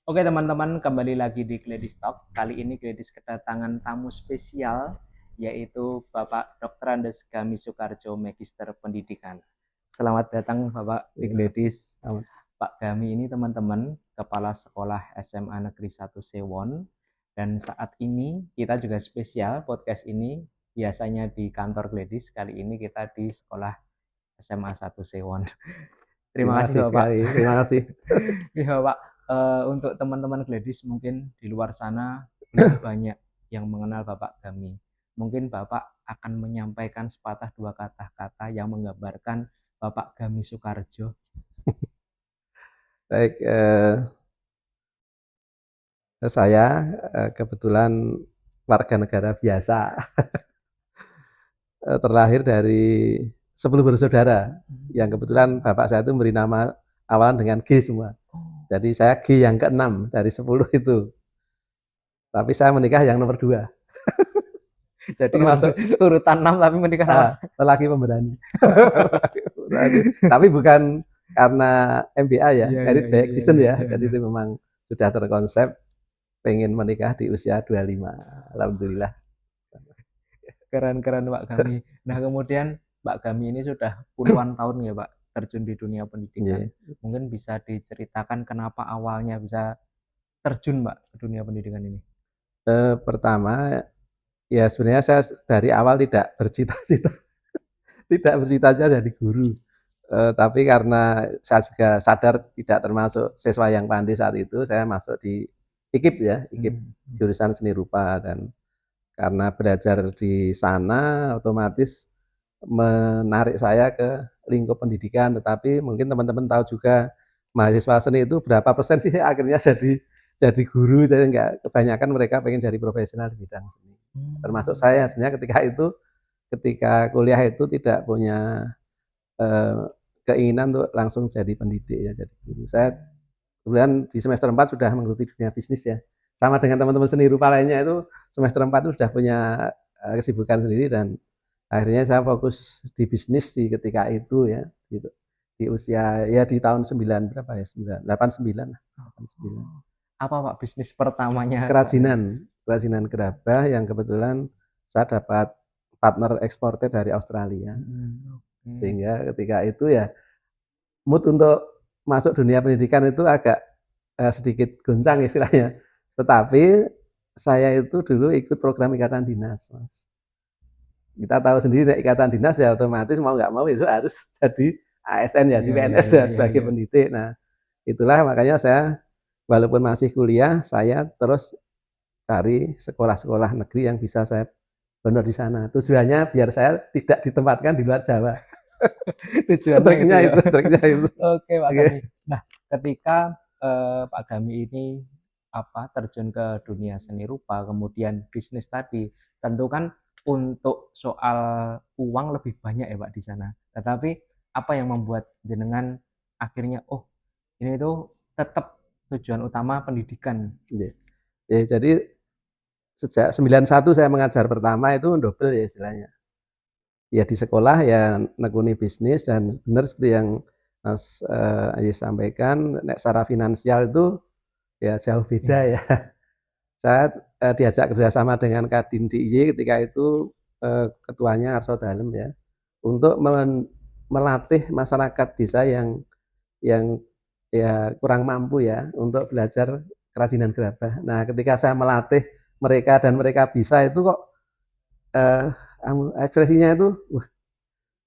Oke teman-teman, kembali lagi di Gladys Talk. Kali ini Gladys kedatangan tamu spesial, yaitu Bapak Dr. Andes Gami Soekarjo, Magister Pendidikan. Selamat datang Bapak di Terima kasih. Gladys. Pak Gami ini teman-teman, Kepala Sekolah SMA Negeri 1 Sewon. Dan saat ini kita juga spesial, podcast ini biasanya di kantor Gladys, kali ini kita di Sekolah SMA 1 Sewon. Terima Terima kasih kasih Bapak. sekali. Terima kasih. Iya Pak, untuk teman-teman Gladys mungkin di luar sana belum banyak yang mengenal Bapak Gami. Mungkin Bapak akan menyampaikan sepatah dua kata-kata yang menggambarkan Bapak Gami Soekarjo. Baik, saya kebetulan warga negara biasa, terlahir dari 10 bersaudara, yang kebetulan bapak saya itu memberi nama awalan dengan G semua. Oh, Jadi saya G yang ke-6 dari 10 itu. Tapi saya menikah yang nomor 2, jadi termasuk urutan 6 tapi menikah nomor. lelaki pemberani. Tapi bukan karena MBA ya, Iya iya merit by iya iya existence iya ya. iya. Jadi Iya. itu memang sudah terkonsep pengen menikah di usia 25. Alhamdulillah. Keren-keren Pak Gami. Nah kemudian Pak Gami ini sudah puluhan tahun ya Pak terjun di dunia pendidikan. Yeah. Mungkin bisa diceritakan kenapa awalnya bisa terjun Pak ke dunia pendidikan ini. Pertama, ya sebenarnya saya dari awal tidak bercita-cita tidak bercita-cita jadi guru. Tapi karena saya juga sadar tidak termasuk siswa yang pandai saat itu, saya masuk di IKIP ya, IKIP Hmm. jurusan seni rupa, dan karena belajar di sana otomatis menarik saya ke lingkup pendidikan. Tetapi mungkin teman-teman tahu juga mahasiswa seni itu berapa persen sih akhirnya jadi guru, jadi enggak, kebanyakan mereka pengen jadi profesional di bidang seni. Termasuk Hmm. saya sebenarnya ketika kuliah itu tidak punya eh, keinginan untuk langsung jadi pendidik ya, jadi guru. Saya kemudian di semester 4 sudah menggeluti dunia bisnis ya. Sama dengan teman-teman seni rupa lainnya, itu semester 4 itu sudah punya kesibukan sendiri, dan akhirnya saya fokus di bisnis di ketika itu ya, gitu. Di usia ya di tahun 9 berapa ya? 9 89 lah, 89. Oh. Apa Pak bisnis pertamanya saat itu? Kerajinan gerabah yang kebetulan saya dapat partner eksportir dari Australia. Hmm, oke. Sehingga ketika itu ya mood untuk masuk dunia pendidikan itu agak sedikit goncang istilahnya. Tetapi saya itu dulu ikut program ikatan dinas, Mas. Kita tahu sendiri ikatan dinas ya otomatis mau nggak mau itu harus jadi ASN ya, Iya jadi iya PNS iya ya iya sebagai iya. pendidik. Nah, itulah makanya saya walaupun masih kuliah, saya terus cari sekolah-sekolah negeri yang bisa saya donor di sana. Tujuannya biar saya tidak ditempatkan di luar Jawa. Tujuannya itu Triknya ya. itu, triknya itu. Oke Pak Oke. Gami. Nah, ketika Pak Gami ini apa terjun ke dunia seni rupa, kemudian bisnis tadi, tentu kan untuk soal uang lebih banyak ya Pak di sana. Tetapi apa yang membuat jenengan akhirnya oh ini tuh tetap tujuan utama pendidikan. Ya. Ya, jadi sejak 91 saya mengajar pertama itu double ya istilahnya. Ya di sekolah ya nekuni bisnis, dan benar seperti yang Mas Ayis sampaikan, nek secara finansial itu ya jauh beda Iya. ya. Saya diajak kerjasama dengan Kadin DIY ketika itu, ketuanya Arso Dalem ya, untuk melatih masyarakat desa yang ya kurang mampu ya untuk belajar kerajinan gerabah. Nah, ketika saya melatih mereka dan mereka bisa itu kok eh, ekspresinya itu, wah,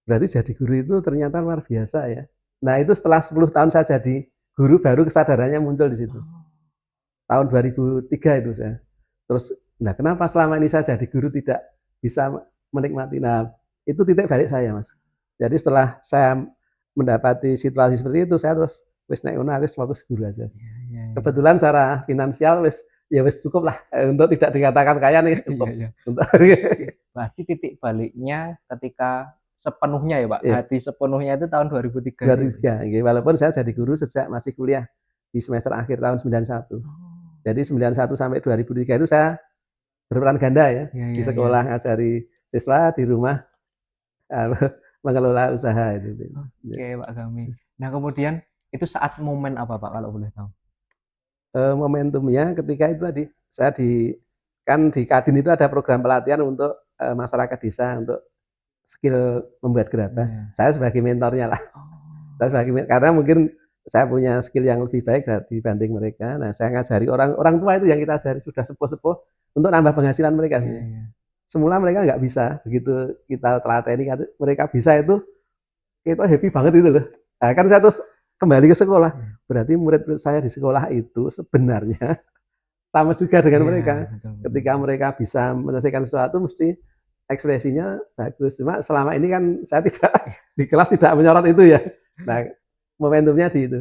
berarti jadi guru itu ternyata luar biasa ya. Nah, itu setelah 10 tahun saya jadi guru baru kesadarannya muncul di situ. Oh, Tahun 2003 itu saya. Terus, nah kenapa selama ini saya jadi guru tidak bisa menikmati? Nah, itu titik balik saya, Mas. Jadi setelah saya mendapati situasi seperti itu, saya terus wis nek ngono wis fokus guru aja. iya iya iya. Kebetulan secara finansial wis ya wis cukup lah, untuk tidak dikatakan kaya nih, wis Iya cukup. iya. Untuk Berarti berarti titik baliknya ketika sepenuhnya ya Pak, ya, hati sepenuhnya itu tahun 2003 itu ya? 2003. Walaupun saya jadi guru sejak masih kuliah di semester akhir tahun 91. Oh, Jadi 91 sampai 2003 itu saya berperan ganda ya, iya di iya iya. sekolah ngajari siswa, di rumah mengelola usaha itu. Oke Pak Gami. Nah kemudian itu saat momen apa Pak kalau boleh tahu? Momentumnya ketika itu tadi, saya kan di Kadin itu ada program pelatihan untuk, masyarakat desa untuk skill membuat gerabah. Iya. Saya sebagai mentornya lah. Oh, Saya sebagai karena mungkin saya punya skill yang lebih baik dibanding mereka. Nah, saya ngajari orang orang tua itu yang kita ajari sudah sepuh-sepuh untuk nambah penghasilan mereka iya sebenarnya. iya. Semula mereka nggak bisa, begitu kita telateni mereka bisa itu, kita happy banget itu loh. Nah, kan saya terus kembali ke sekolah, Iya. berarti murid-murid saya di sekolah itu sebenarnya sama juga dengan Iya, mereka. betul betul Ketika betul. mereka bisa menyelesaikan sesuatu mesti ekspresinya bagus. Cuma selama ini kan saya tidak Iya, di kelas tidak menyorot itu ya. Nah, momentumnya di itu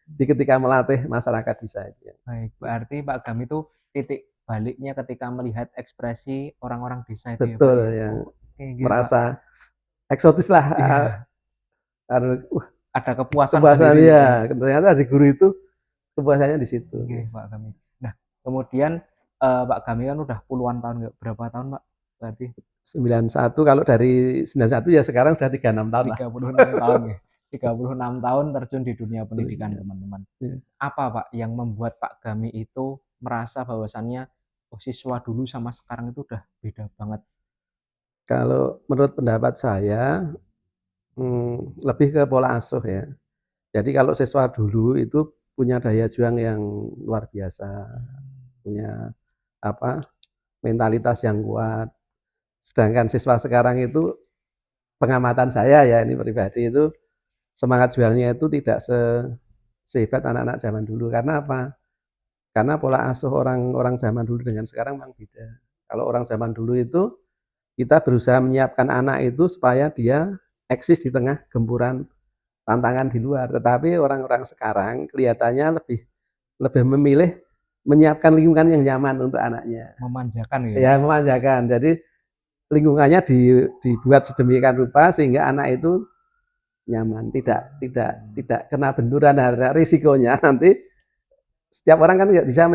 di ketika melatih masyarakat desa itu ya. baik. Berarti Pak Gam itu titik baliknya ketika melihat ekspresi orang-orang desa itu ya, Pak, Betul ya? ya. Oke, gitu, Pak. Merasa eksotis lah, Iya, wah, ada kepuasan kepuasan sendiri gitu ya? ya. Ternyata di guru itu kepuasannya di situ. Oke, Pak Gami. Nah, kemudian, Pak Gami kan udah puluhan tahun berapa tahun, Pak, berarti? 91 kalau dari 91 ya sekarang udah 36 tahun lah. 36 tahun ya? 36 tahun terjun di dunia pendidikan, Iya, teman-teman. iya. Apa, Pak, yang membuat Pak Gami itu merasa bahwasannya, oh, siswa dulu sama sekarang itu udah beda banget? Kalau menurut pendapat saya, lebih ke pola asuh ya. Jadi kalau siswa dulu itu punya daya juang yang luar biasa, Mmm, punya apa, mentalitas yang kuat. Sedangkan siswa sekarang itu pengamatan saya ya, ini pribadi itu semangat juangnya itu tidak sehebat anak-anak zaman dulu. Karena apa? Karena pola asuh orang-orang zaman dulu dengan sekarang memang beda. Kalau orang zaman dulu itu kita berusaha menyiapkan anak itu supaya dia eksis di tengah gempuran tantangan di luar. Tetapi orang-orang sekarang kelihatannya lebih lebih memilih menyiapkan lingkungan yang nyaman untuk anaknya. memanjakan ya, Pak? Ya memanjakan. Jadi lingkungannya dibuat sedemikian rupa sehingga anak itu nyaman, tidak tidak Mmm, tidak kena benturan. Nah, risikonya nanti setiap orang kan tidak bisa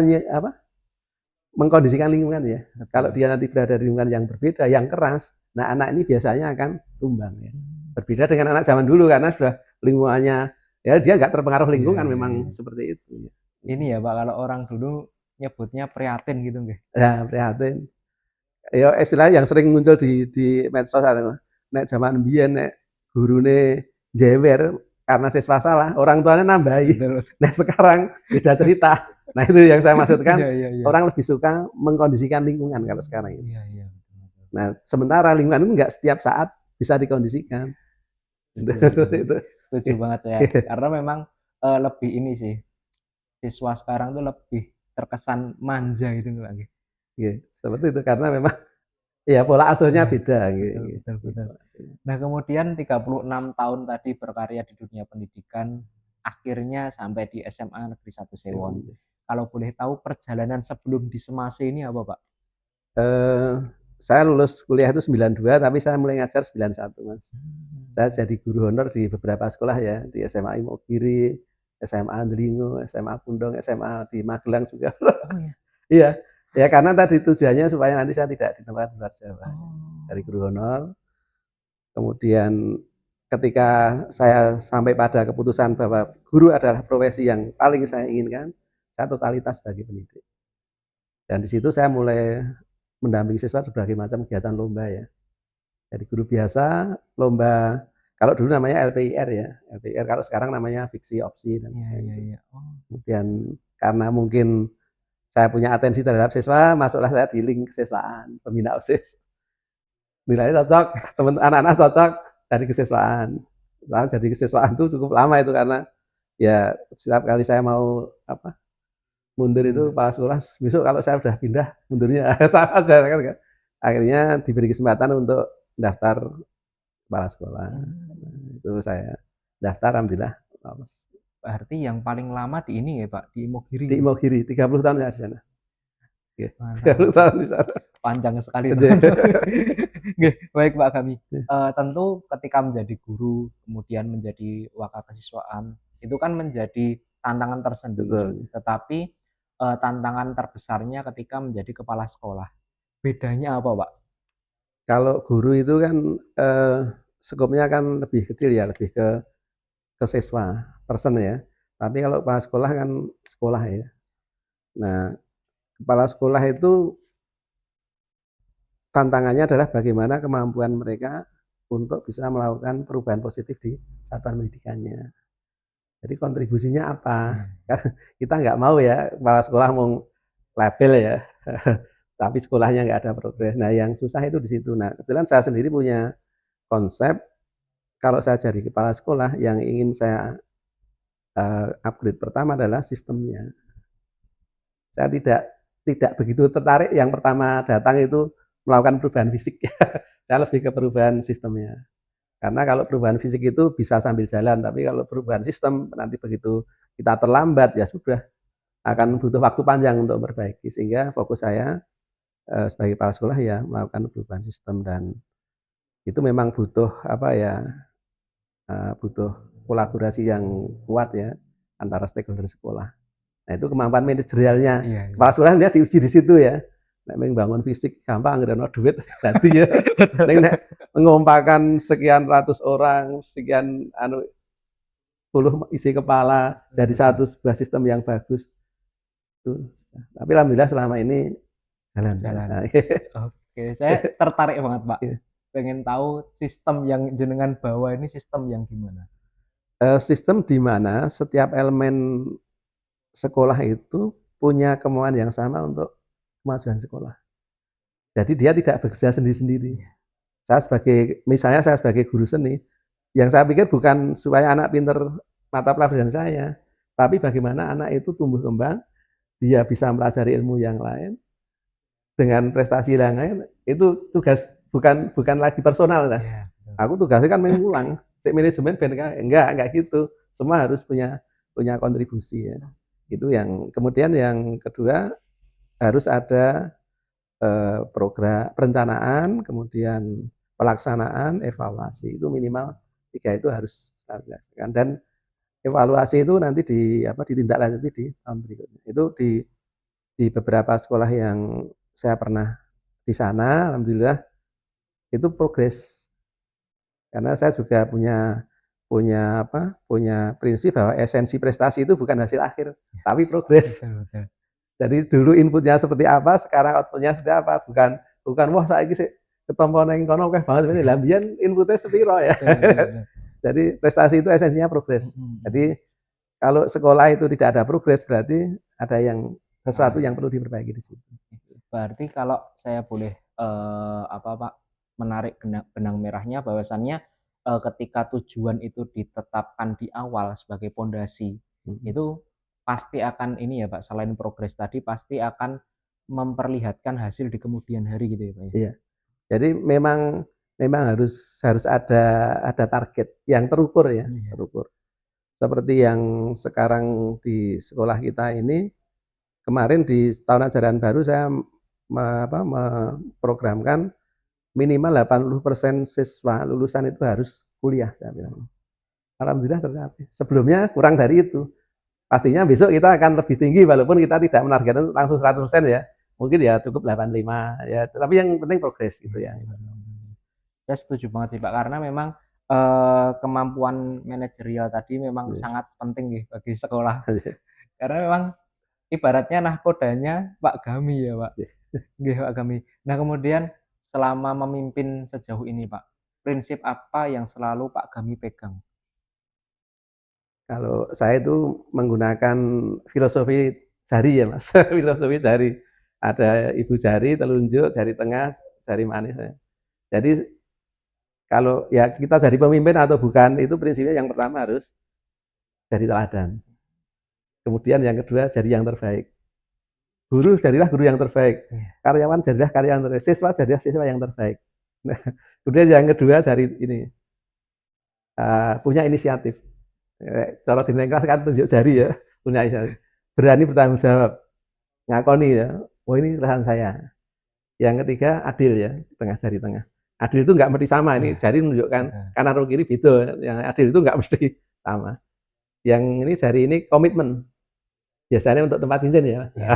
mengkondisikan lingkungan ya. Kalau betul. dia nanti berada di lingkungan yang berbeda, yang keras, nah anak ini biasanya akan tumbang ya. Mmm, Berbeda dengan anak zaman dulu karena sudah lingkungannya ya dia nggak terpengaruh iya lingkungan iya memang iya. seperti itu. Ya. Ini ya, Pak, kalau orang dulu nyebutnya prihatin gitu nggih? Ya prihatin. Ya istilahnya yang sering muncul di medsos adalah nek zaman biyen nek gurune jewer karena siswa salah, orang tuanya nambahi. Betul. Nah sekarang beda cerita. Nah itu yang saya maksudkan Iya iya iya. orang lebih suka mengkondisikan lingkungan kalau sekarang ini. Iya iya, betul betul. Nah sementara lingkungan itu nggak setiap saat bisa dikondisikan. Setuju Seperti setuju. itu. Setuju banget ya, karena memang, lebih ini sih, siswa sekarang tuh lebih terkesan manja gitu Pak nggih. Seperti itu karena memang ya pola asuhnya Iya, beda betul betul betul. gitu. Nah kemudian 36 tahun tadi berkarya di dunia pendidikan, akhirnya sampai di SMA Negeri 1 Sewon. Kalau boleh tahu perjalanan sebelum di Semase ini apa, Pak? Eh, saya lulus kuliah itu 92 tapi saya mulai ngajar 91 Mas. Saya Mmm. jadi guru honor di beberapa sekolah ya, di SMA Imogiri, SMA Andringo, SMA Pundong, SMA di Magelang juga. Oh ya? Iya, ya karena tadi tujuannya supaya nanti saya tidak ditempatkan di luar Jawa. Dari Oh. guru honor, kemudian ketika saya sampai pada keputusan bahwa guru adalah profesi yang paling saya inginkan, saya totalitas sebagai pendidik. Dan di situ saya mulai mendampingi siswa berbagai macam kegiatan lomba ya. Dari guru biasa, lomba kalau dulu namanya LPIR ya, LPIR kalau sekarang namanya fiksi opsi dan Iya iya sebagainya. iya. Oh, Kemudian karena mungkin saya punya atensi terhadap siswa, masuklah saya di link kesiswaan, pembina OSIS. Nilainya cocok, teman anak-anak cocok, jadi kesiswaan. Lalu jadi kesiswaan itu cukup lama itu karena ya setiap kali saya mau apa mundur itu mundur. kepala sekolah besok kalau saya udah pindah mundurnya sama aja kan. Akhirnya diberi kesempatan untuk daftar kepala sekolah. Mmm. Itu saya daftar alhamdulillah lolos. Berarti yang paling lama di ini ya, Pak, di Imogiri Di nggih? Imogiri 30 tahun saya di sana. Oke. Mantap 30 mantap. tahun di sana. Panjang sekali Iya. teman-teman. Nggih, baik Pak kami. Tentu ketika menjadi guru, kemudian menjadi wakakesiswaan, itu kan menjadi tantangan tersendiri. Betul. Tetapi, tantangan terbesarnya ketika menjadi kepala sekolah. Bedanya apa, Pak? Kalau guru itu kan, skopnya kan lebih kecil ya, lebih ke siswa, person ya. Tapi kalau kepala sekolah kan sekolah ya. Nah, kepala sekolah itu tantangannya adalah bagaimana kemampuan mereka untuk bisa melakukan perubahan positif di satuan pendidikannya. Jadi kontribusinya apa? Iya. Kita nggak mau ya kepala sekolah mau label ya, tapi sekolahnya nggak ada progres. Nah, yang susah itu di situ. Nah, kebetulan saya sendiri punya konsep kalau saya jadi kepala sekolah yang ingin saya upgrade pertama adalah sistemnya. Saya tidak begitu tertarik yang pertama datang itu melakukan perubahan fisik. Saya lebih ke perubahan sistemnya. Karena kalau perubahan fisik itu bisa sambil jalan, tapi kalau perubahan sistem nanti begitu kita terlambat ya sudah akan butuh waktu panjang untuk memperbaiki. Sehingga fokus saya sebagai kepala sekolah ya melakukan perubahan sistem dan itu memang butuh apa ya butuh kolaborasi yang kuat ya antara stakeholder sekolah. Nah itu kemampuan manajerialnya Iya, kepala iya. sekolah dia diuji di situ ya. Nek bangun fisik gampang nggak ada duit nanti ya. Betul. Nek mengompakan sekian ratus orang, sekian puluh isi kepala jadi Betul. satu sebuah sistem yang bagus itu. Tapi alhamdulillah selama ini jalan ya. Jalan. Nah, Oke, saya tertarik banget, Pak. Pengen tahu sistem yang jenengan bawa ini sistem yang gimana? sistem di mana setiap elemen sekolah itu punya kemauan yang sama untuk kemajuan sekolah. Jadi dia tidak bekerja sendiri-sendiri. Iya. Misalnya saya sebagai guru seni, yang saya pikir bukan supaya anak pinter mata pelajaran saya, tapi bagaimana anak itu tumbuh kembang, dia bisa mempelajari ilmu yang lain dengan prestasi yang lain, itu tugas bukan bukan lagi personal lah. Iya, betul. Aku tugasnya kan mengulang, manajemen enggak gitu. Semua harus punya punya kontribusi ya. Itu yang kemudian yang kedua harus ada program perencanaan, kemudian pelaksanaan, evaluasi itu minimal tiga itu harus dilaksanakan dan evaluasi itu nanti ditindaklanjuti di tahun berikutnya. Itu di beberapa sekolah yang saya pernah di sana, alhamdulillah itu progres karena saya juga punya punya punya prinsip bahwa esensi prestasi itu bukan hasil akhir, Iya, tapi progres. betul, betul. Jadi dulu inputnya seperti apa, sekarang outputnya seperti apa, bukan bukan wah saiki sik ketompo ning kono akeh banget ini. Lah mbiyen inputnya sepiro ya. Betul, betul, betul. Jadi prestasi itu esensinya progres. Mhm. Jadi kalau sekolah itu tidak ada progres berarti ada yang sesuatu Salah. yang perlu diperbaiki di situ. Berarti kalau saya boleh, apa, Pak, menarik benang merahnya bahwasannya, ketika tujuan itu ditetapkan di awal sebagai pondasi, Mhm. itu pasti akan ini ya, Pak, selain progres tadi pasti akan memperlihatkan hasil di kemudian hari gitu ya, Pak, ya? Iya. Jadi memang memang harus harus ada target yang terukur ya, Iya. terukur. Seperti yang sekarang di sekolah kita ini, kemarin di tahun ajaran baru saya memprogramkan minimal 80% siswa lulusan itu harus kuliah saya bilang. Alhamdulillah tercapai. Sebelumnya kurang dari itu. Pastinya besok kita akan lebih tinggi walaupun kita tidak menargetkan langsung 100% ya. Mungkin ya cukup 85 ya, tapi yang penting progres gitu ya. Iya, bener, bener. Saya setuju banget sih, Pak, karena memang, kemampuan manajerial tadi memang Iya. sangat penting nggih bagi sekolah. Karena memang ibaratnya nahkodanya Pak Gami ya, Pak. Nggih, Pak Gami. Nah, kemudian selama memimpin sejauh ini, Pak, prinsip apa yang selalu Pak Gami pegang? Kalau saya itu menggunakan filosofi jari ya Mas, filosofi jari. Ada ibu jari, telunjuk, jari tengah, jari manis ya. Jadi kalau ya kita jadi pemimpin atau bukan itu prinsipnya yang pertama harus jadi teladan. Kemudian yang kedua jadi yang terbaik. Guru jadilah guru yang terbaik. Iya. Karyawan jadilah karyawan yang terbaik. Siswa jadilah siswa yang terbaik. Nah, kemudian yang kedua dari ini punya inisiatif. Cara di kelas kan tunjuk jari ya, punya inisiatif. Berani bertanggung jawab, ngakoni ya. Oh ini kesalahan saya. Yang ketiga adil ya, tengah jari tengah. Adil itu nggak mesti sama. Ini Iya, jari menunjukkan heeh. kanan atau kiri beda. Yang adil itu nggak mesti sama. Yang ini jari ini komitmen. Biasanya untuk tempat cincin ya. Iya.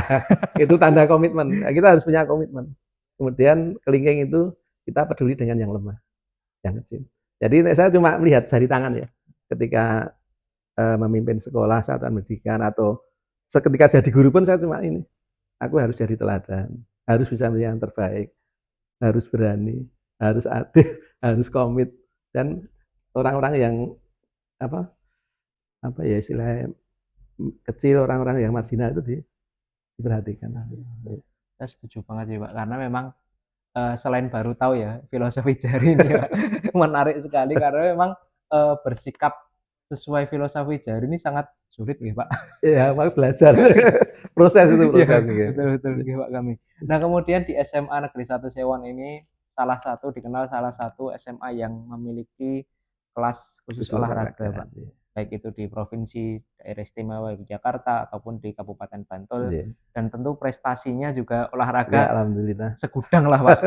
Itu tanda komitmen. Kita harus punya komitmen. Kemudian kelingking itu kita peduli dengan yang lemah, yang kecil. Jadi saya cuma melihat jari tangan ya. Ketika memimpin sekolah, satuan pendidikan atau Seketika jadi guru pun saya cuma ini, aku harus jadi teladan, harus bisa menjadi yang terbaik, harus berani, harus adil, harus komit, dan orang-orang yang apa apa ya istilahnya kecil, orang-orang yang marginal itu diperhatikan. Saya setuju banget sih Pak, karena memang selain baru tahu ya filosofi jari ini ya menarik sekali karena memang bersikap sesuai filosofi jari ini sangat sulit ya Pak. Iya, mau belajar. Proses itu Iya proses. betul betul nggih Pak kami. Nah kemudian di SMA Negeri 1 Sewon ini dikenal salah satu SMA yang memiliki kelas khusus Khusus olahraga olahraga. Pak. Baik itu di Provinsi Daerah Istimewa Yogyakarta ataupun di Kabupaten Bantul Iya. dan tentu prestasinya juga Ya, olahraga alhamdulillah. segudang lah Pak,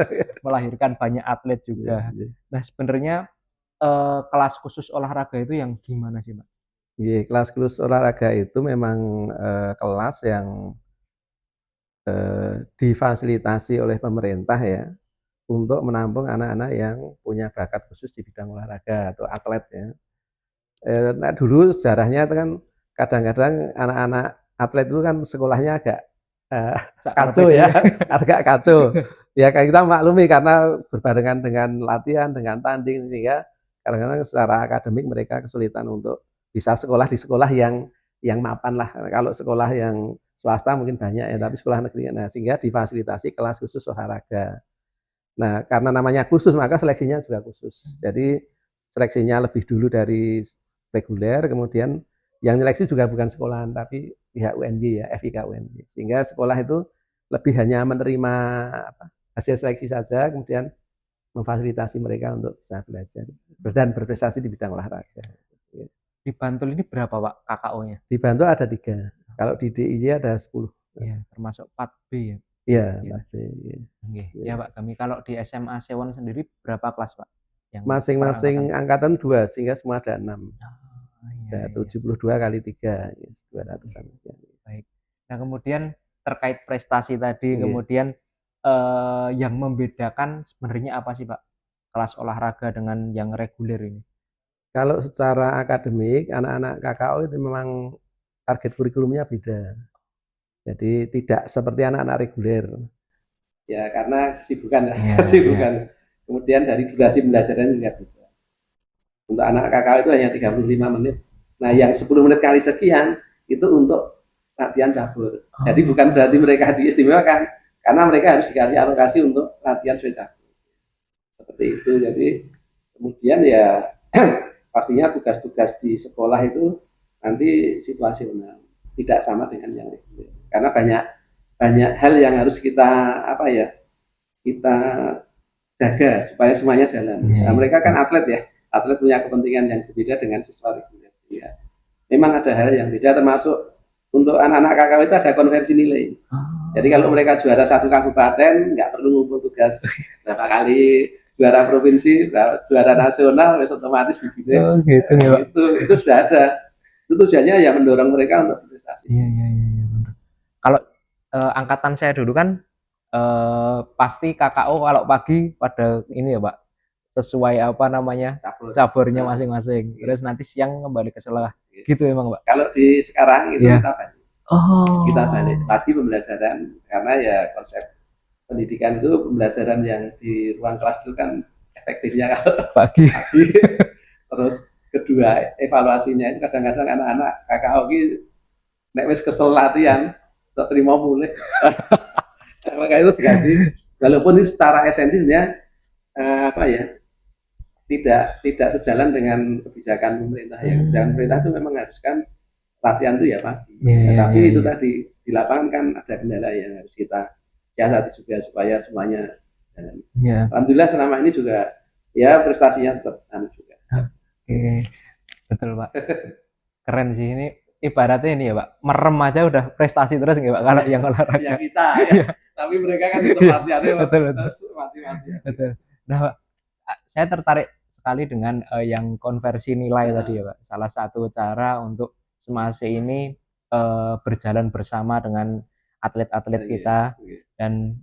melahirkan banyak atlet Iya, juga. iya. Nah sebenarnya, kelas khusus olahraga itu yang gimana sih, Mbak? Iya, kelas khusus olahraga itu memang, kelas yang, difasilitasi oleh pemerintah ya, untuk menampung anak-anak yang punya bakat khusus di bidang olahraga atau atlet ya. Nah dulu sejarahnya itu kan kadang-kadang anak-anak atlet itu kan sekolahnya agak, eee, Sakarepe kacau ya, dhewe. agak kacau. Ya kayak kita maklumi karena berbarengan dengan latihan, dengan tanding sehingga kadang-kadang secara akademik mereka kesulitan untuk bisa sekolah di sekolah yang mapan lah. Kalau sekolah yang swasta mungkin banyak ya, tapi Iya, sekolah negeri nah sehingga difasilitasi kelas khusus olahraga. Nah, karena namanya khusus maka seleksinya juga khusus. Jadi seleksinya lebih dulu dari reguler, kemudian yang nyeleksi juga bukan sekolahan tapi pihak UNJ ya, FIK UNJ. Sehingga sekolah itu lebih hanya menerima apa, hasil seleksi saja, kemudian memfasilitasi mereka untuk bisa belajar dan berprestasi di bidang olahraga. di Bantul ini berapa, Pak, KKO-nya? Di Bantul ada 3, kalau di DIY ada 10. Iya, termasuk 4B ya, Iya, kira. 4B, iya. Nggih, ya, Iya. Pak, kami kalau di SMA Sewon sendiri berapa kelas, Pak, yang per angkatan? Masing-masing angkatan 2 sehingga semua ada 6. Oh, iya Ada iya, 72 kali 3, 200-an. nggih, baik. Nah kemudian terkait prestasi tadi, Iya. kemudian, yang membedakan sebenarnya apa sih, Pak, kelas olahraga dengan yang reguler ini? Kalau secara akademik, anak-anak KKO itu memang target kurikulumnya beda. Jadi tidak seperti anak-anak reguler. Ya karena kesibukan ya, Iya iya. kesibukan. Kemudian dari durasi pembelajaran juga beda. Untuk anak KKO itu hanya 35 menit. Nah yang 10 menit kali sekian, itu untuk latihan cabur. Jadi Oh, bukan berarti mereka diistimewakan, karena mereka harus dikasih alokasi untuk latihan sesuai cabur. Seperti itu. Jadi kemudian ya pastinya tugas-tugas di sekolah itu nanti situasional, tidak sama dengan yang reguler. Karena banyak banyak hal yang harus kita apa ya kita jaga supaya semuanya jalan. iya Nah, iya, mereka kan betul. atlet ya, atlet punya kepentingan yang berbeda dengan siswa reguler. Ya. Memang ada hal yang beda termasuk untuk anak-anak KKW itu ada konversi nilai. Jadi kalau Oh, mereka juara satu kabupaten nggak perlu ngumpul tugas berapa kali, juara provinsi, juara nasional, wes otomatis di sini. oh gitu ya, Pak. Itu sudah ada. Itu tujuannya ya mendorong mereka untuk berprestasi. Iya iya iya iya, bener. Kalau, angkatan saya dulu kan, pasti KKO kalau pagi pada ini ya, Pak, sesuai apa namanya, Cabur. caburnya Nah, masing-masing, iya. terus nanti siang kembali ke sekolah, Iya. gitu emang, Pak? Kalau di sekarang itu Iya. kita balik Oh. lagi pembelajaran karena ya konsep pendidikan itu pembelajaran yang di ruang kelas itu kan efektifnya kalau Pagi. pagi. Terus kedua evaluasinya itu kadang-kadang anak-anak KKO ini nek wis kesel latihan terima mulai. Maka itu sekali walaupun ini secara esensi sebenarnya apa ya tidak sejalan dengan kebijakan pemerintah ya. Kebijakan pemerintah itu memang mengharuskan latihan itu ya pagi. Iya Ya, iya tapi iya itu iya. tadi di lapangan kan ada kendala yang harus kita siasati juga supaya semuanya jalan. Iya. Alhamdulillah selama ini juga ya prestasinya tetap juga. Oke, betul, Pak. Keren sih ini ibaratnya ini ya, Pak, merem aja udah prestasi terus nggak, Pak, kalau yang Ya olahraga. kita ya, Iya, tapi mereka kan tetap iya, latihannya betul betul mati-mati. betul. Nah, Pak, saya tertarik sekali dengan, yang konversi nilai tadi ya, Pak. Salah satu cara untuk Semasi ini, berjalan bersama dengan atlet-atlet kita dan,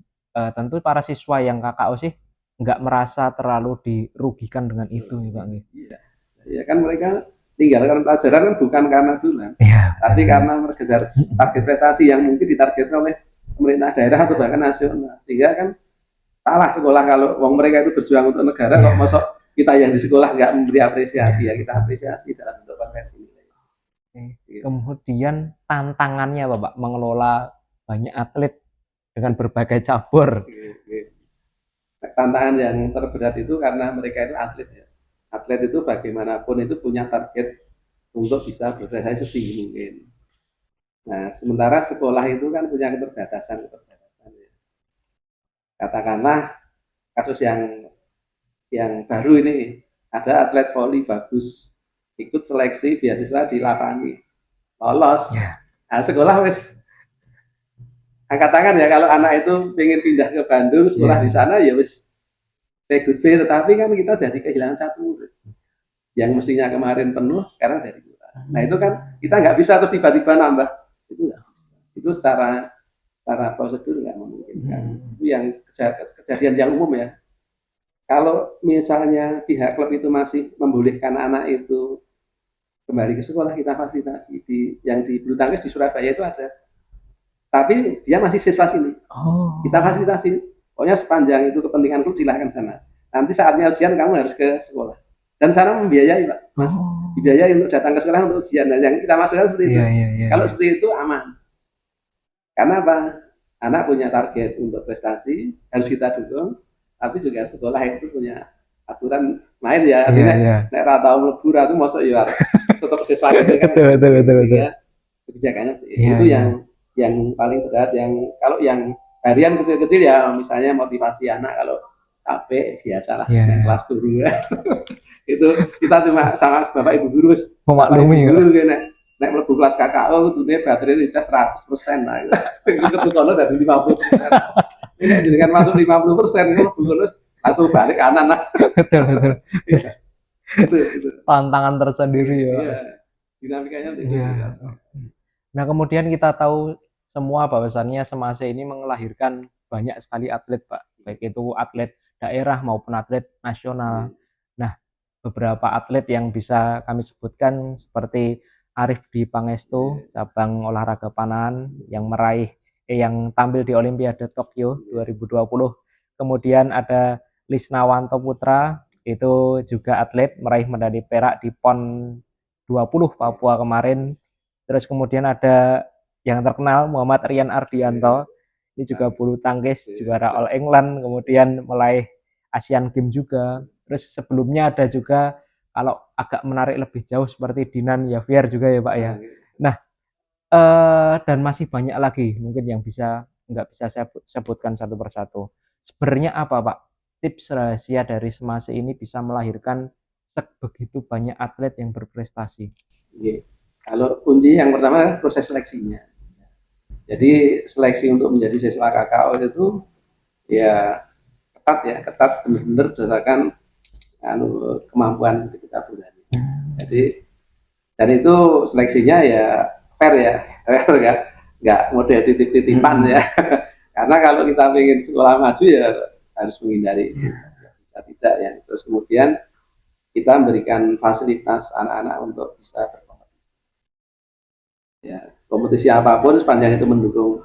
tentu para siswa yang KKO sih nggak merasa terlalu dirugikan dengan itu nih, Pak, nggih. Iya, ya kan mereka tinggalkan pelajaran kan bukan karena dunan, Iya, tapi benar. karena mengejar target prestasi yang mungkin ditargetkan oleh pemerintah daerah atau bahkan nasional. Sehingga kan salah sekolah kalau wong mereka itu berjuang untuk negara kok Iya, masuk kita yang di sekolah nggak memberi iya. apresiasi, ya kita apresiasi dalam bentuk konversi nilai. Oke. Gitu. Kemudian tantangannya apa, Pak, mengelola banyak atlet dengan berbagai cabur? Tantangan yang terberat itu karena mereka itu atlet ya. Atlet itu bagaimanapun itu punya target untuk bisa berprestasi setinggi mungkin. Nah, sementara sekolah itu kan punya keterbatasan ya. Katakanlah kasus yang baru ini, ada atlet voli bagus, ikut seleksi beasiswa di Lavani, lolos. Ya. Nah, sekolah wes angkat tangan ya kalau anak itu pengen pindah ke Bandung sekolah di Iya. sana ya wes say goodbye, tetapi kan kita jadi kehilangan satu murid yang mestinya kemarin penuh sekarang jadi kurang. Nah itu kan kita nggak bisa terus tiba-tiba nambah, itu nggak bisa. Itu secara prosedur nggak memungkinkan. Itu yang kejadian yang umum ya. Kalau misalnya pihak klub itu masih membolehkan anak itu kembali ke sekolah, kita fasilitasi yang di bulu tangkis di Surabaya itu ada, tapi dia masih siswa sini, kita Oh. fasilitasi. Pokoknya sepanjang itu kepentingan klub silahkan sana. Nanti saatnya ujian kamu harus ke sekolah. Dan sana membiayai Pak, Mas. Oh. Dibiayai untuk datang ke sekolah untuk ujian. Nah, yang kita maksudkan seperti itu. Iya, iya, iya, Kalau iya. seperti itu aman. Karena apa? Anak punya target untuk prestasi, harus kita dukung. Tapi juga sekolah itu punya aturan main ya. Iya, Artinya, iya. nek ratau mlebu itu masuk ya harus tetap siswa itu kan. Betul, betul, betul, betul. Sehingga kebijakannya Iya, itu iya. yang paling berat. Yang kalau yang harian kecil-kecil ya misalnya motivasi anak kalau capek biasalah Iya, naik iya. kelas dulu ya. Itu kita cuma sama bapak ibu guru, bapak ibu Memaklumi ya. guru nek mlebu kelas KKO dunia baterai dicas 100% lah. Itu kono dari 50%. Ini dengan masuk 50% itu mlebu kono langsung balik kanan lah. Betul, betul. Itu. Tantangan tersendiri ya. Iya, dinamikanya itu Iya. jelas. Nah, kemudian kita tahu semua bahwasannya Semase ini mengelahirkan banyak sekali atlet, Pak. Baik itu atlet daerah maupun atlet nasional. Nah, beberapa atlet yang bisa kami sebutkan seperti Arif Dwi Pangestu, cabang olahraga panahan yang tampil di Olimpiade Tokyo 2020. Kemudian ada Lisnawanto Putra, itu juga atlet meraih medali perak di PON 20 Papua kemarin. Terus kemudian ada yang terkenal Muhammad Rian Ardianto, ini juga bulu tangkis juara All England, kemudian meraih Asian Games juga. Terus sebelumnya ada juga kalau agak menarik lebih jauh seperti Dinan Yavier juga ya Pak ya. Nah, dan masih banyak lagi mungkin yang nggak bisa saya sebutkan satu persatu. Sebenarnya apa Pak tips rahasia dari Semase ini bisa melahirkan begitu banyak atlet yang berprestasi? Kalau kunci yang pertama proses seleksinya. Jadi seleksi untuk menjadi siswa KKO itu ya ketat benar-benar berdasarkan kemampuan kita berani. Jadi dan itu seleksinya ya fair ya, nggak model titip-titipan ya. Karena kalau kita ingin sekolah maju ya harus menghindari itu. Bisa tidak ya. Terus kemudian kita memberikan fasilitas anak-anak untuk bisa berkompetisi. Ya, kompetisi apapun sepanjang itu mendukung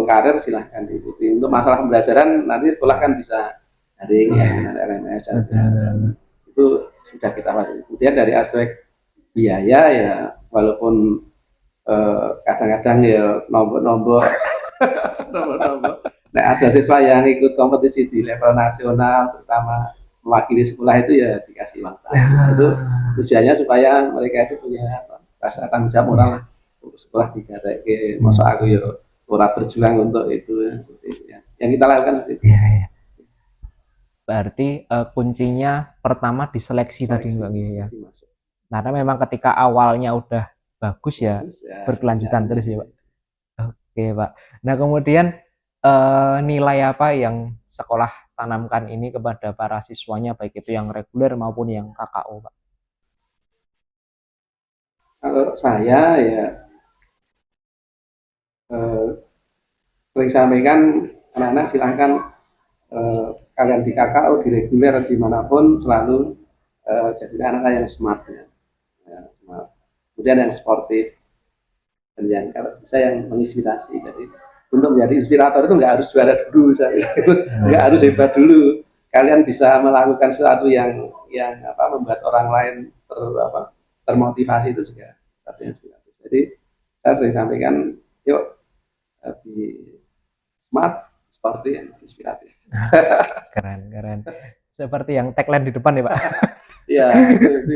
karir silahkan diikuti. Untuk masalah pembelajaran nanti sekolah kan bisa daring ya dengan LMS dan itu sudah kita fasilitasi. Kemudian dari aspek biaya ya walaupun kadang-kadang ya nombok-nombok nah ada siswa yang ikut kompetisi di level nasional terutama mewakili sekolah itu ya dikasih uang itu tujuannya supaya mereka itu punya rasa tanggung jawab moral lah untuk sekolah digarek masuk aku ya orang berjuang untuk itu ya, seperti itu ya. Yang kita lakukan seperti itu. Ya, ya. Berarti kuncinya pertama diseleksi tadi Mbak Gia ya. Karena memang ketika awalnya udah bagus ya berkelanjutan terus ya Pak. Oke Pak. Nah kemudian nilai apa yang sekolah tanamkan ini kepada para siswanya baik itu yang reguler maupun yang KKO Pak? Kalau saya ya sering sampaikan anak-anak silahkan kalian di KKO, di reguler dimanapun selalu jadi anak-anak yang smart ya. ya, smart. Kemudian yang sportif dan yang kalau bisa yang menginspirasi. Jadi untuk menjadi inspirator itu nggak harus juara dulu, saya nggak harus hebat dulu. Kalian bisa melakukan sesuatu yang apa membuat orang lain termotivasi, itu juga satu yang inspiratif. Jadi saya sering sampaikan, yuk di smart, sporty, yang inspiratif. Keren, keren. Seperti yang tagline di depan ya, Pak. Ya, itu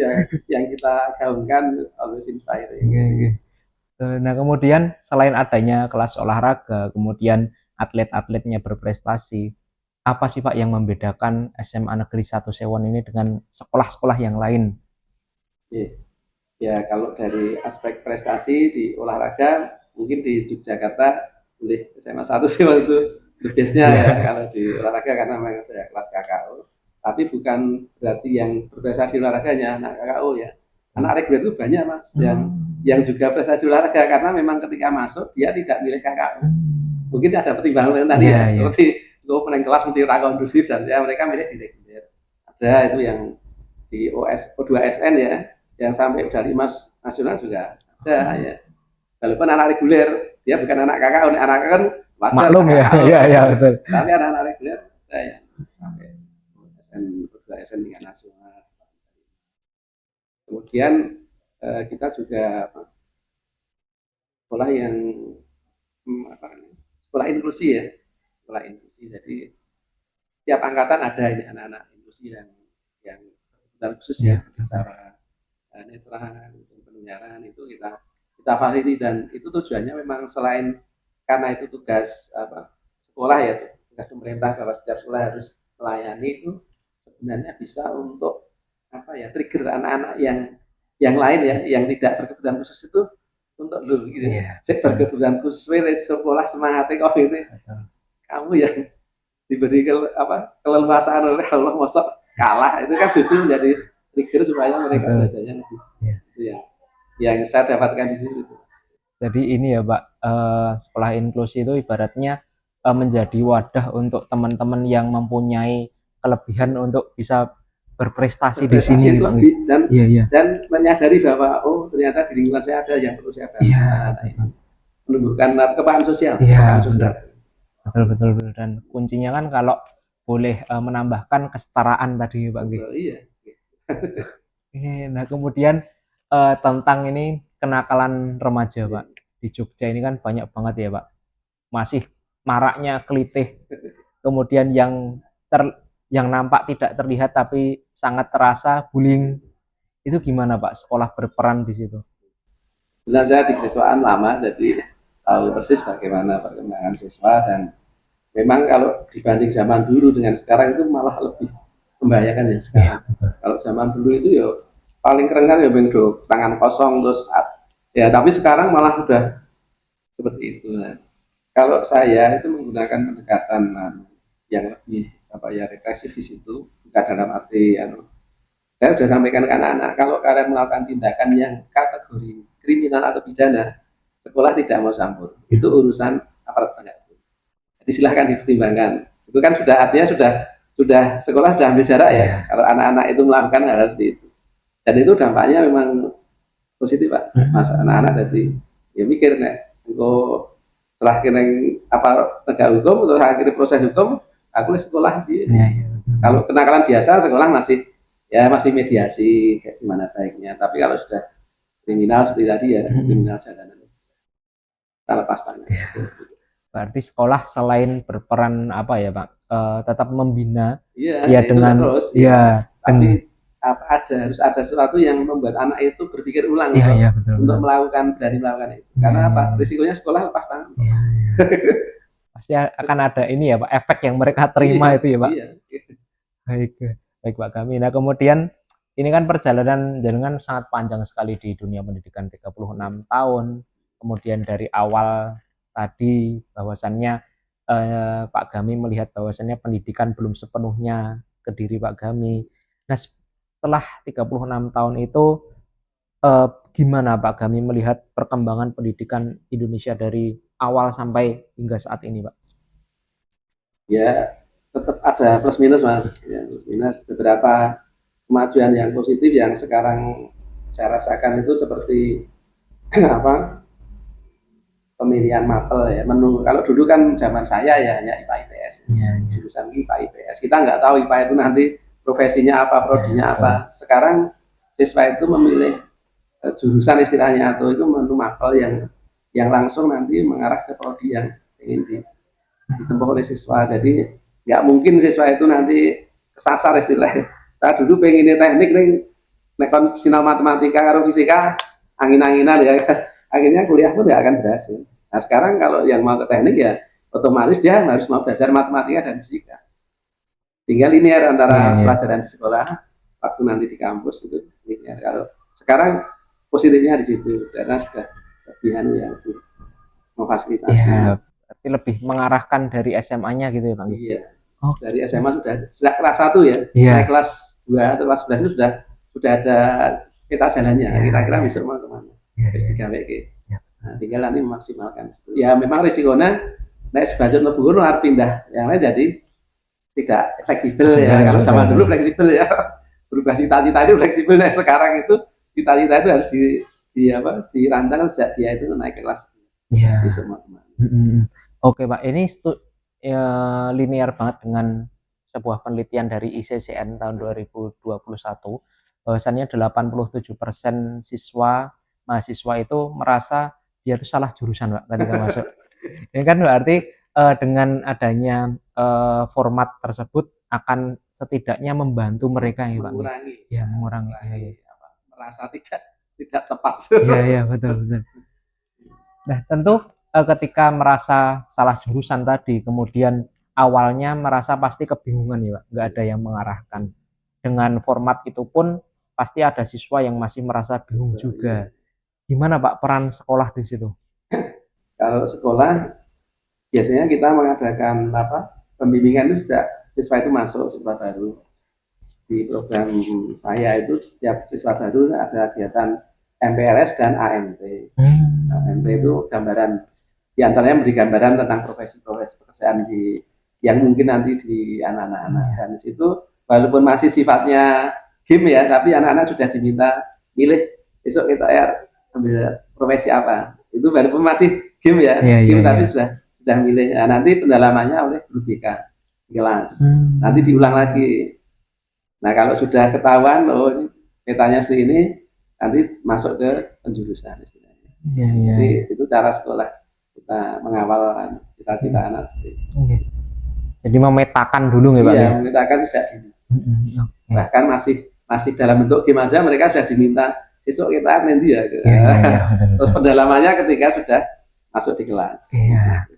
yang kita gaungkan, always inspiring. Nah, kemudian selain adanya kelas olahraga, kemudian atlet-atletnya berprestasi, apa sih Pak yang membedakan SMA Negeri 1 Sewon ini dengan sekolah-sekolah yang lain? Ya, ya, kalau dari aspek prestasi di olahraga, mungkin di Yogyakarta boleh SMA 1 sih waktu itu the best-nya ya kalau di olahraga, karena memang ada kelas KKO. Tapi bukan berarti yang berprestasi olahraganya anak KKO ya. Anak reguler itu banyak Mas yang juga prestasi olahraga, karena memang ketika masuk dia tidak milih KKO. Mungkin ada pertimbangan tadi ya, seperti gue meneng kelas mesti kondusif dan ya mereka milih di reguler. Ada itu yang di O2SN ya, yang sampai udah 5 nasional juga ada ya. Walaupun anak reguler, dia bukan anak KKO, anak KKO kan wajar. Maklum ya, ya betul. Tapi anak-anak reguler ada yang sampai O2SN tingkat nasional. Kemudian kita juga sekolah yang sekolah inklusi ya, sekolah inklusi. Jadi tiap angkatan ada ini anak-anak inklusi yang khusus ya, bicara netra, penyiaran itu kita fasilitasi, dan itu tujuannya memang selain karena itu tugas sekolah ya, tugas pemerintah bahwa setiap sekolah harus melayani, itu sebenarnya bisa untuk trigger anak-anak yang lain ya, yang tidak berkebutuhan khusus itu untuk dulu gitu. Saya berkebutuhan khusus, sekolah semangatnya kok ini kamu yang diberi keleluasaan oleh Allah mosok kalah, itu kan justru menjadi trigger supaya mereka belajarnya lebih. Itu yang saya dapatkan di sini. Jadi ini ya Pak, sekolah inklusi itu ibaratnya menjadi wadah untuk teman-teman yang mempunyai kelebihan untuk bisa berprestasi di sini Pak. Dan menyadari bahwa ternyata di lingkungan saya ada yang perlu saya bantu. Menumbuhkan kepekaan sosial. Betul. Dan kuncinya kan kalau boleh menambahkan kesetaraan tadi Pak. Iya. Nah kemudian tentang ini kenakalan remaja Pak, di Jogja ini kan banyak banget ya Pak, masih maraknya kelitih, kemudian yang nampak tidak terlihat tapi sangat terasa bullying, itu gimana Pak sekolah berperan di situ? Benar, saya di siswaan lama, jadi tahu persis bagaimana perkembangan siswa, dan memang kalau dibanding zaman dulu dengan sekarang itu malah lebih membahayakan ya sekarang. Kalau zaman dulu itu ya paling keren kan ya bentuk tangan kosong terus ya, tapi sekarang malah sudah seperti itu. Nah, kalau saya itu menggunakan pendekatan yang lebih represif di situ, bukan dalam arti saya sudah sampaikan ke anak-anak, kalau kalian melakukan tindakan yang kategori kriminal atau pidana, sekolah tidak mau campur, itu urusan aparat penegak hukum. Jadi silahkan dipertimbangkan. Itu kan sudah artinya sudah sekolah sudah ambil jarak ya, kalau anak-anak itu melakukan hal seperti itu. Dan itu dampaknya memang positif Pak. Mas anak-anak jadi ya mikir nek engko setelah kena penegak hukum atau akhirnya proses hukum, aku di sekolah dia. Kalau kenakalan biasa sekolah masih mediasi kayak gimana baiknya. Tapi kalau sudah kriminal seperti tadi ya, kriminal jalanan, kita lepas tangan. Berarti sekolah selain berperan Pak, tetap membina dengan terus, tapi harus ada sesuatu yang membuat anak itu berpikir ulang untuk berani melakukan itu. Karena risikonya sekolah lepas tangan. Pasti akan ada ini ya Pak, efek yang mereka terima itu ya Pak. Baik Pak Gami. Nah kemudian ini kan perjalanan jenengan sangat panjang sekali di dunia pendidikan, 36 tahun. Kemudian dari awal tadi bahwasannya Pak Gami melihat bahwasannya pendidikan belum sepenuhnya ke diri Pak Gami. Nah setelah 36 tahun itu gimana Pak Gami melihat perkembangan pendidikan Indonesia dari awal sampai hingga saat ini Pak? Ya tetap ada plus minus Mas, ya, plus minus. Beberapa kemajuan yang positif yang sekarang saya rasakan itu seperti apa, pemilihan mapel ya, menu. Kalau dulu kan zaman saya ya hanya IPA IPS, Iya, iya. jurusan IPA IPS. Kita nggak tahu IPA itu nanti profesinya apa, Iya, prodinya betul. apa. Sekarang siswa itu memilih jurusan istilahnya, atau itu menu mapel yang langsung nanti mengarah ke prodi yang ingin ditempuh oleh siswa. Jadi nggak mungkin siswa itu nanti kesasar istilahnya. Saya dulu pengen teknik nih, nekon sinal matematika atau fisika angin-anginan ya. Akhirnya kuliah pun nggak akan berhasil. Nah sekarang kalau yang mau ke teknik ya otomatis dia harus mau belajar matematika dan fisika. Tinggal linear Iya, antara iya. pelajaran di sekolah waktu nanti di kampus itu linear. Kalau sekarang positifnya di situ karena sudah lebih ya, lebih memfasilitasi. Iya, berarti lebih mengarahkan dari SMA-nya gitu ya, Pak? Iya, Oke. dari SMA sudah kelas 1 ya, naik Iya, kelas 2 atau kelas 11 itu sudah ada peta jalannya. iya, Kira-kira iya, besok mau kemana? iya, Wis iya, digawe ke. iya. Nah, tinggal nanti memaksimalkan. Ya memang risikonya naik sebajut lebur harus pindah. Yang lain jadi tidak fleksibel Betul, ya. ya, Kalau betul, zaman dulu betul. fleksibel ya. Berubah cita-cita itu fleksibel. Nah, sekarang itu cita-cita itu harus dirancang sejak dia itu naik kelas Iya. besok mau kemana. Mhm. Oke, Pak, ini linear banget dengan sebuah penelitian dari ICCN tahun 2021, bahwasannya 87% mahasiswa itu merasa dia itu salah jurusan, Pak, ketika masuk. Ini kan berarti, dengan adanya, format tersebut akan setidaknya membantu mereka ya, Pak, nggih? Mengurangi Ya, ya, mengurangi, iya, mengurangi iya. apa, merasa tidak tepat. Iya, iya, betul, betul. Nah, tentu, ketika merasa salah jurusan tadi, kemudian awalnya merasa pasti kebingungan ya, Pak, nggak ada yang mengarahkan. Dengan format itu pun pasti ada siswa yang masih merasa bingung juga. Gimana, Pak, peran sekolah di situ? Kalau sekolah biasanya kita mengadakan apa, pembimbingan itu sejak siswa itu masuk, siswa baru. Di program saya itu setiap siswa baru ada kegiatan MPLS dan AMT. AMT Mmm. itu gambaran, di antaranya memberi gambaran tentang profesi-profesi pekerjaan yang mungkin nanti di anak-anak. Iya. Dan di situ walaupun masih sifatnya game ya, tapi anak-anak sudah diminta milih besok kita ya ambil profesi apa. Itu walaupun masih game ya, Iya, iya, game iya. tapi sudah milih. Nah, nanti pendalamannya oleh guru BK di kelas. Nanti diulang Mmm. lagi. Nah kalau sudah ketahuan, oh ini petanya seperti ini, nanti masuk ke penjurusan istilahnya. Iya, iya, Jadi iya. itu cara sekolah kita mengawal Mhm. cita-cita anak. Oke. Jadi memetakan dulu ya, Pak, Iya, ya? memetakan sejak dini. Mhm, oke. Bahkan masih masih dalam bentuk game aja mereka sudah diminta besok kita nanti ya. Iya, iya, iya, betul, Terus betul. pendalamannya ketika sudah masuk di kelas. Iya.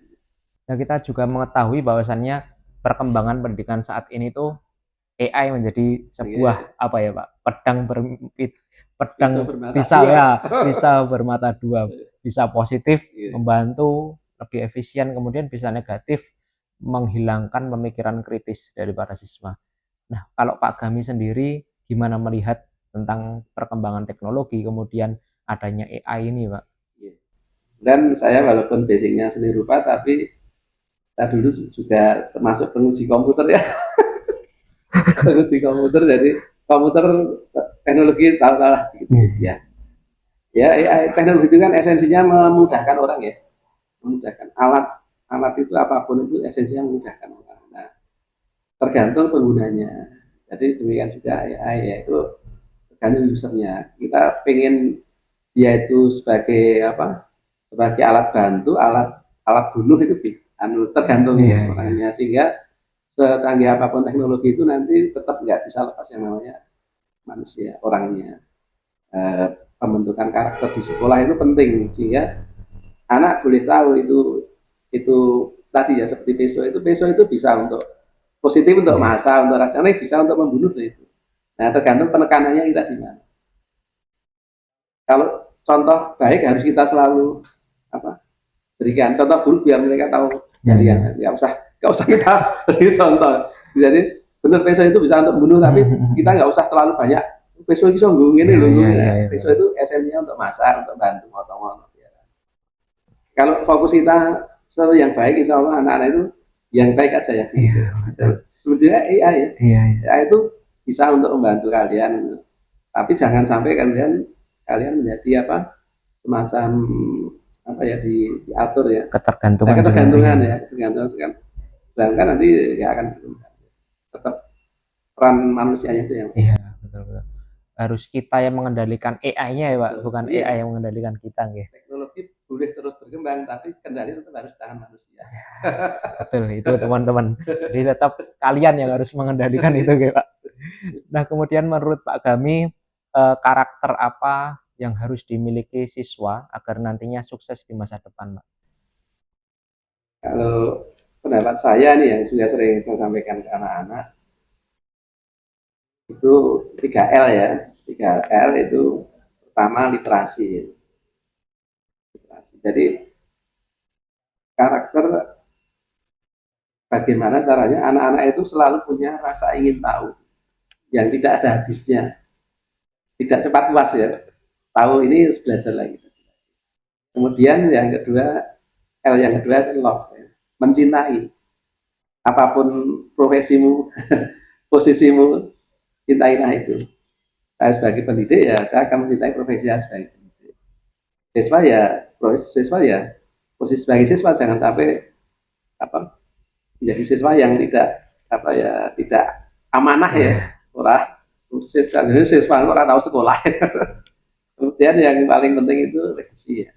Nah, kita juga mengetahui bahwasannya perkembangan pendidikan saat ini tuh AI menjadi Iya. sebuah apa ya, Pak, Pisau pedang bermata pisau dua. ya, pisau bermata dua. Bisa positif Iya. membantu lebih efisien, kemudian bisa negatif menghilangkan pemikiran kritis dari para siswa. Nah, kalau Pak Gami sendiri gimana melihat tentang perkembangan teknologi, kemudian adanya AI ini, Pak? Iya. Dan saya walaupun basicnya seni rupa, tapi saya dulu juga termasuk penguji komputer ya. Penguji komputer, jadi komputer teknologi tahu-tahu lah gitu Iya, ya. Ya teknologi itu kan esensinya memudahkan orang ya, memudahkan alat alat itu apapun itu esensinya memudahkan orang. Nah tergantung penggunanya. Jadi demikian juga AI yaitu tergantung usernya. Kita pengen dia itu sebagai apa, sebagai alat bantu, alat alat bunuh itu tergantung iya, iya. orangnya, sehingga secanggih apapun teknologi itu nanti tetap nggak bisa lepas yang namanya manusia orangnya. eh, Pembentukan karakter di sekolah itu penting sehingga anak boleh tahu itu tadi ya, seperti besok itu bisa untuk positif, untuk Iya. masa, untuk rasanya, bisa untuk membunuh itu. Nah tergantung penekanannya kita di mana. Kalau contoh baik harus kita selalu apa, berikan contoh dulu biar mereka tahu Iya, dari iya. yang nggak usah kita beri contoh. Jadi benar peso itu bisa untuk membunuh, tapi Mhm, mhm, kita mhm. nggak usah terlalu banyak. Peso itu sungguh ini Iya, loh, iya, iya, iya, peso betul. itu esensinya untuk masak, untuk bantu motong-motong. Kalau fokus kita sesuatu yang baik, insya Allah anak-anak itu yang baik aja ya. Iya, betul. Sebetulnya AI ya, Iya, iya. AI itu bisa untuk membantu kalian, tapi jangan sampai kalian kalian menjadi apa, semacam apa ya, diatur ya. Nah, Ketergantungan juga. ketergantungan Iya. ya, ketergantungan kan. Sedangkan nanti nggak akan berkembang. Tetap peran manusianya itu yang Iya, betul betul. Harus kita yang mengendalikan AI-nya ya, Pak, betul. bukan Iya, AI yang mengendalikan kita nggih. teknologi boleh terus berkembang, tapi kendali tetap harus tangan manusia. Betul, itu teman-teman. Jadi tetap kalian yang harus mengendalikan itu nggih, Pak. Nah, kemudian menurut Pak Gami, karakter apa yang harus dimiliki siswa agar nantinya sukses di masa depan, Pak? Kalau pendapat saya nih yang sudah sering saya sampaikan ke anak-anak, itu 3L ya. 3L itu pertama literasi. Literasi. Jadi karakter, bagaimana caranya anak-anak itu selalu punya rasa ingin tahu yang tidak ada habisnya, tidak cepat puas ya. Tahu ini harus belajar lagi. Kemudian yang kedua, L yang kedua itu love, ya. Mencintai. Apapun profesimu, posisimu, cintailah itu. Saya sebagai pendidik ya, saya akan mencintai profesi saya sebagai pendidik. Siswa ya, siswa ya, posisi sebagai siswa jangan sampai apa, menjadi siswa yang tidak apa ya, tidak amanah ya. Orang siswa orang tahu sekolah. Kemudian yang paling penting itu legasi ya.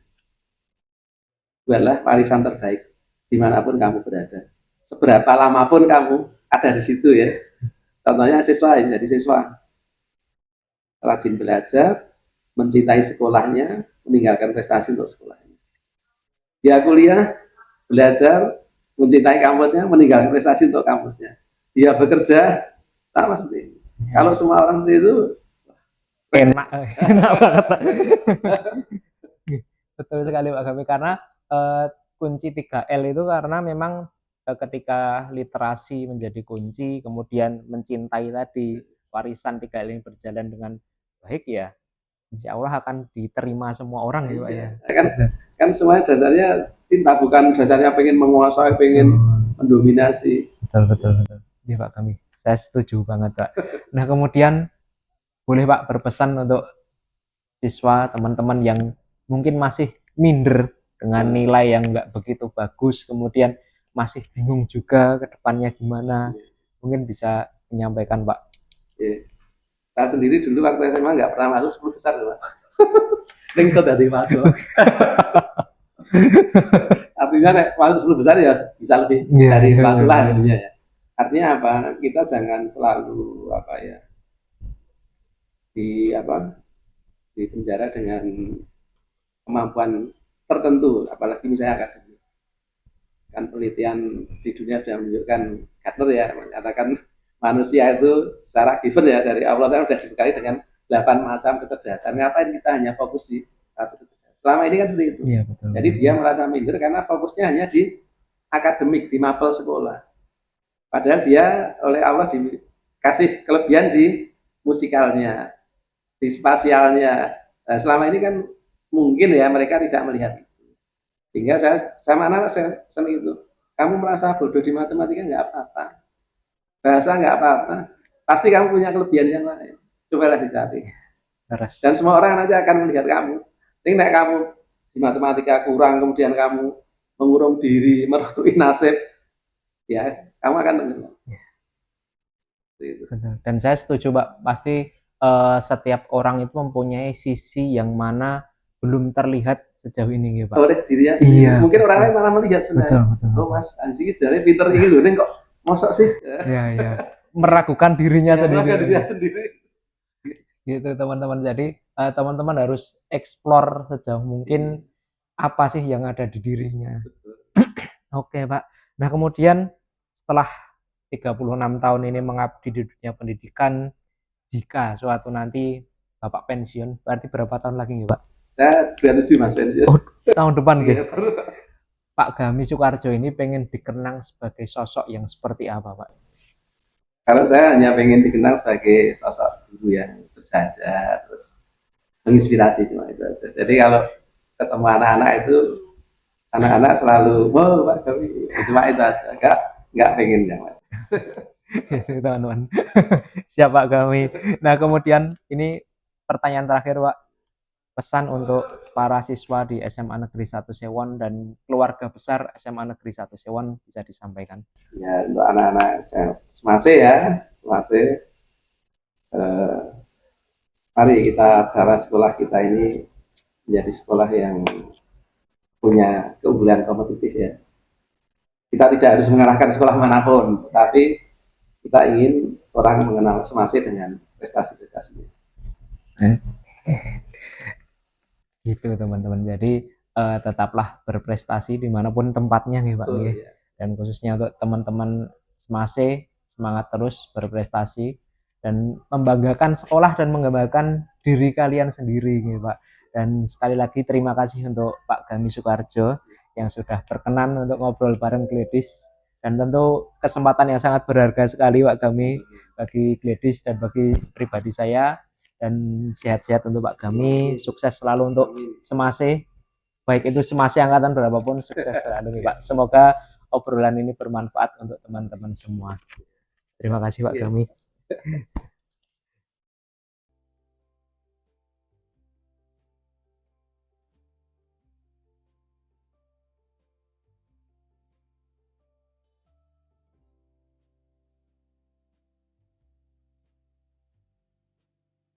Buatlah warisan terbaik dimanapun kamu berada. Seberapa lama pun kamu ada di situ ya. Contohnya siswa, jadi siswa rajin belajar, mencintai sekolahnya, meninggalkan prestasi untuk sekolahnya. Dia kuliah, belajar, mencintai kampusnya, meninggalkan prestasi untuk kampusnya. Dia bekerja, sama seperti ini. Kalau semua orang seperti itu, Enak, enak banget. Betul sekali Pak Gami, karena kunci 3L itu karena memang ketika literasi menjadi kunci, kemudian mencintai tadi, warisan 3L ini berjalan dengan baik ya, insya Allah akan diterima semua orang ya Pak ya. kan semuanya dasarnya cinta, bukan dasarnya pengen menguasai, pengen mendominasi. Betul betul betul. Iya Pak Gami, saya setuju banget Pak. Nah kemudian boleh Pak berpesan untuk siswa teman-teman yang mungkin masih minder dengan nilai yang nggak begitu bagus, kemudian masih bingung juga ke depannya gimana, mungkin bisa menyampaikan Pak. Saya sendiri dulu waktu SMA nggak pernah masuk 10 besar loh, Mas. Ning iso dadi masuk. Artinya nek masuk 10 besar ya bisa lebih dari masuk lah intinya ya. Artinya apa? Kita jangan selalu apa ya, di apa, di penjara dengan kemampuan tertentu, apalagi misalnya akademik. Kan penelitian di dunia sudah menunjukkan, Gardner ya mengatakan manusia itu secara given ya dari Allah sudah dibekali dengan 8 macam kecerdasan. Ngapain kita hanya fokus di satu kecerdasan? Selama ini kan seperti itu. Iya, betul. Jadi dia merasa minder karena fokusnya hanya di akademik, di mapel sekolah. Padahal dia oleh Allah dikasih kelebihan di musikalnya, di spasialnya. Nah, selama ini kan mungkin ya mereka tidak melihat itu. Sehingga saya sama anak saya senang itu. Kamu merasa bodoh di matematika nggak apa-apa, bahasa nggak apa-apa. Pasti kamu punya kelebihan yang lain. Cobalah dicari. Dan semua orang nanti akan melihat kamu. Ini nek kamu di matematika kurang, kemudian kamu mengurung diri, merestui nasib, ya kamu akan tenggelam. Dan saya setuju Pak, pasti setiap orang itu mempunyai sisi yang mana belum terlihat sejauh ini ya Pak. Oleh dirinya sendiri. Iya, mungkin orang lain malah melihat sebenarnya. Betul, betul. Oh Mas, anjing sejarah pinter ini loh, kok mosok sih? Iya, iya. Meragukan dirinya sendiri. Meragukan dirinya sendiri. Gitu teman-teman. Jadi teman-teman harus explore sejauh mungkin apa sih yang ada di dirinya. Oke Pak. Nah kemudian setelah 36 tahun ini mengabdi di dunia pendidikan, jika suatu nanti Bapak pensiun, berarti berapa tahun lagi nih Pak? Saya 27 Mas pensiun. Oh, tahun depan gitu. Pak Gami Soekarjo ini pengen dikenang sebagai sosok yang seperti apa Pak? Kalau saya hanya pengen dikenang sebagai sosok guru yang bersahaja, terus menginspirasi cuma itu. Jadi kalau ketemu anak-anak itu, anak-anak selalu, wow Pak Gami, cuma itu aja, nggak pengen yang lain. Teman-teman. Siap Pak Gami. Nah kemudian ini pertanyaan terakhir Pak. pesan untuk para siswa di SMA Negeri 1 Sewon dan keluarga besar SMA Negeri 1 Sewon bisa disampaikan. Ya, untuk anak-anak Semase ya, Semase, eh, mari kita berharap sekolah kita ini menjadi sekolah yang punya keunggulan kompetitif ya. Kita tidak harus mengalahkan sekolah manapun, tapi kita ingin orang mengenal Semase dengan prestasi-prestasinya. Gitu teman-teman. Jadi tetaplah berprestasi dimanapun tempatnya nih Pak. Oh, Nggih. ya. Dan khususnya untuk teman-teman Semase, semangat terus berprestasi dan membanggakan sekolah dan membanggakan diri kalian sendiri nih Pak. Dan sekali lagi terima kasih untuk Pak Gami Soekarjo yang sudah berkenan untuk ngobrol bareng Gledis, dan tentu kesempatan yang sangat berharga sekali Pak Gami bagi Gledis dan bagi pribadi saya. Dan sehat-sehat untuk Pak Gami, sukses selalu untuk Semase, baik itu Semase angkatan berapapun, sukses selalu nih Pak. Semoga obrolan ini bermanfaat untuk teman-teman semua. Terima kasih Pak Gami.